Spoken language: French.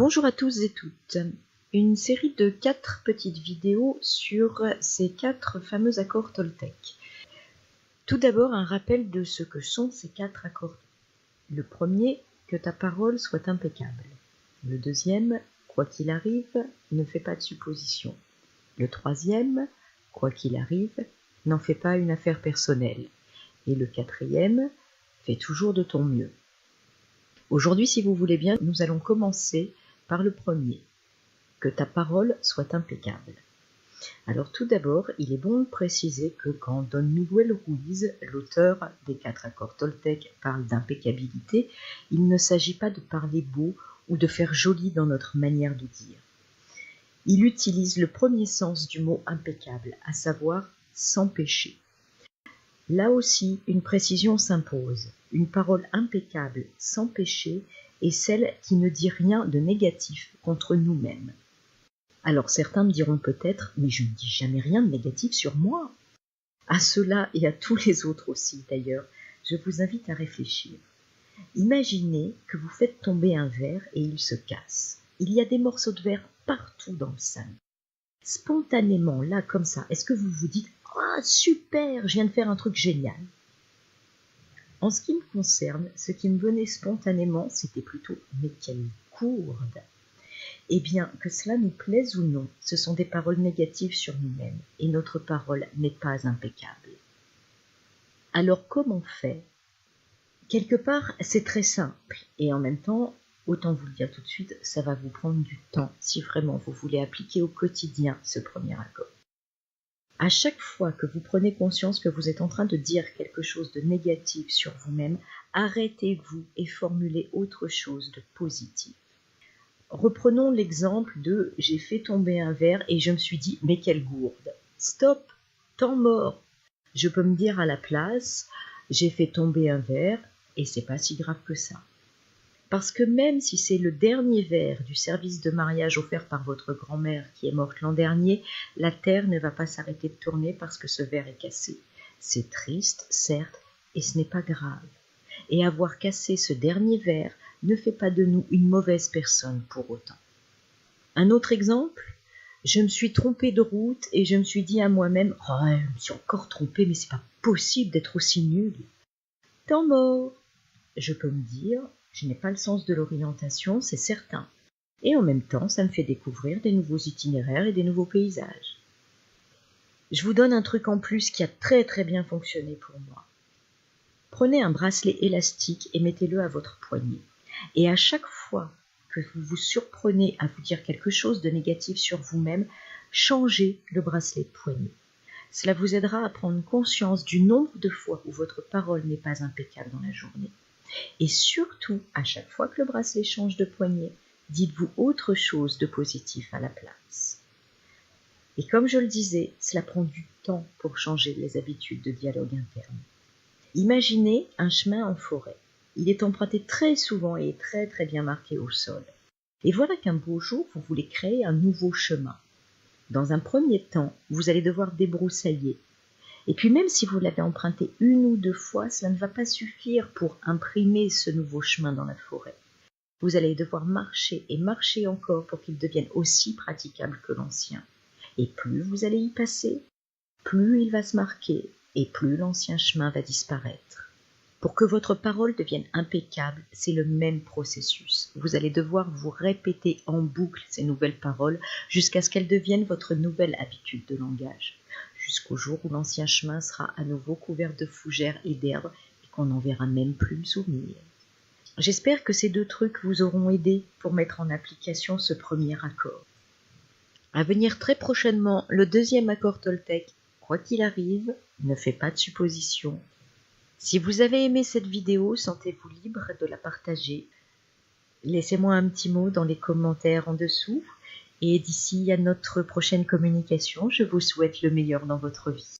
Bonjour à tous et toutes. Une série de 4 petites vidéos sur ces 4 fameux accords Toltec. Tout d'abord, un rappel de ce que sont ces 4 accords. Le premier, que ta parole soit impeccable. Le deuxième, quoi qu'il arrive, ne fais pas de suppositions. Le troisième, quoi qu'il arrive, n'en fais pas une affaire personnelle. Et le quatrième, fais toujours de ton mieux. Aujourd'hui, si vous voulez bien, nous allons commencer par le premier, que ta parole soit impeccable. Alors tout d'abord, il est bon de préciser que quand Don Miguel Ruiz, l'auteur des 4 accords Toltec, parle d'impeccabilité, il ne s'agit pas de parler beau ou de faire joli dans notre manière de dire. Il utilise le premier sens du mot impeccable, à savoir sans péché. Là aussi, une précision s'impose. Une parole impeccable, sans péché, est celle qui ne dit rien de négatif contre nous-mêmes. Alors certains me diront peut-être, mais je ne dis jamais rien de négatif sur moi. À cela et à tous les autres aussi d'ailleurs, je vous invite à réfléchir. Imaginez que vous faites tomber un verre et il se casse. Il y a des morceaux de verre partout dans le salon. Spontanément, là comme ça, est-ce que vous vous dites « Ah, super, je viens de faire un truc génial !» En ce qui me concerne, ce qui me venait spontanément, c'était plutôt « Mais quelle gourde !» Eh bien, que cela nous plaise ou non, ce sont des paroles négatives sur nous-mêmes, et notre parole n'est pas impeccable. Alors comment faire ? Quelque part, c'est très simple, et en même temps, autant vous le dire tout de suite, ça va vous prendre du temps si vraiment vous voulez appliquer au quotidien ce premier accord. À chaque fois que vous prenez conscience que vous êtes en train de dire quelque chose de négatif sur vous-même, arrêtez-vous et formulez autre chose de positif. Reprenons l'exemple de « j'ai fait tomber un verre et je me suis dit « mais quelle gourde !» Stop, temps mort. Je peux me dire à la place « j'ai fait tomber un verre et c'est pas si grave que ça ». Parce que même si c'est le dernier verre du service de mariage offert par votre grand-mère qui est morte l'an dernier, la terre ne va pas s'arrêter de tourner parce que ce verre est cassé. C'est triste, certes, et ce n'est pas grave. Et avoir cassé ce dernier verre ne fait pas de nous une mauvaise personne pour autant. Un autre exemple, je me suis trompée de route et je me suis dit à moi-même « Oh, je me suis encore trompée, mais c'est pas possible d'être aussi nulle. » Temps mort. Je peux me dire « Je n'ai pas le sens de l'orientation, c'est certain. » Et en même temps, ça me fait découvrir des nouveaux itinéraires et des nouveaux paysages. Je vous donne un truc en plus qui a très bien fonctionné pour moi. Prenez un bracelet élastique et mettez-le à votre poignet. Et à chaque fois que vous vous surprenez à vous dire quelque chose de négatif sur vous-même, changez le bracelet de poignet. Cela vous aidera à prendre conscience du nombre de fois où votre parole n'est pas impeccable dans la journée. Et surtout, à chaque fois que le bracelet change de poignet, dites-vous autre chose de positif à la place. Et comme je le disais, cela prend du temps pour changer les habitudes de dialogue interne. Imaginez un chemin en forêt. Il est emprunté très souvent et est très bien marqué au sol. Et voilà qu'un beau jour, vous voulez créer un nouveau chemin. Dans un premier temps, vous allez devoir débroussailler. Et puis même si vous l'avez emprunté 1 ou 2 fois, cela ne va pas suffire pour imprimer ce nouveau chemin dans la forêt. Vous allez devoir marcher et marcher encore pour qu'il devienne aussi praticable que l'ancien. Et plus vous allez y passer, plus il va se marquer et plus l'ancien chemin va disparaître. Pour que votre parole devienne impeccable, c'est le même processus. Vous allez devoir vous répéter en boucle ces nouvelles paroles jusqu'à ce qu'elles deviennent votre nouvelle habitude de langage. Jusqu'au jour où l'ancien chemin sera à nouveau couvert de fougères et d'herbes et qu'on n'en verra même plus le souvenir. J'espère que ces 2 trucs vous auront aidé pour mettre en application ce premier accord. À venir très prochainement, le 2e accord Toltec. Quoi qu'il arrive, ne fais pas de suppositions. Si vous avez aimé cette vidéo, sentez-vous libre de la partager. Laissez-moi un petit mot dans les commentaires en dessous. Et d'ici à notre prochaine communication, je vous souhaite le meilleur dans votre vie.